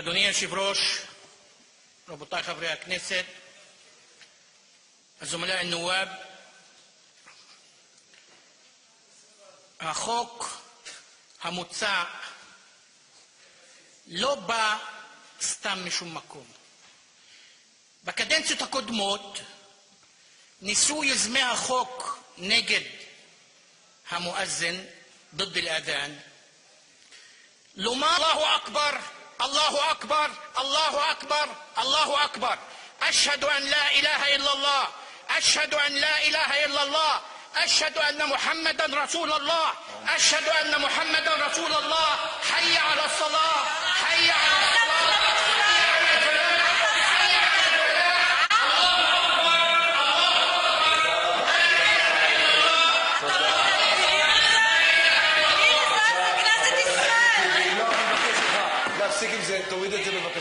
אדוני היושב-ראש, רבותי חברי הכנסת, הזומלה אל-נוואב, החוק המוצע לא בא סתם משום מקום. בקדנציות הקודמות ניסו יוזמי החוק נגד המואזין, ضد الأذان, לומר الله أكبر الله أكبر الله أكبر الله أكبر أشهد أن لا إله إلا الله أشهد أن لا إله إلا الله أشهد أن محمدا رسول الله أشهد أن محمدا رسول الله حي على الصلاة حي على الصلاة حي على الفلاح حي على الفلاح להפסיק עם זה, תוריד את זה בבקשה.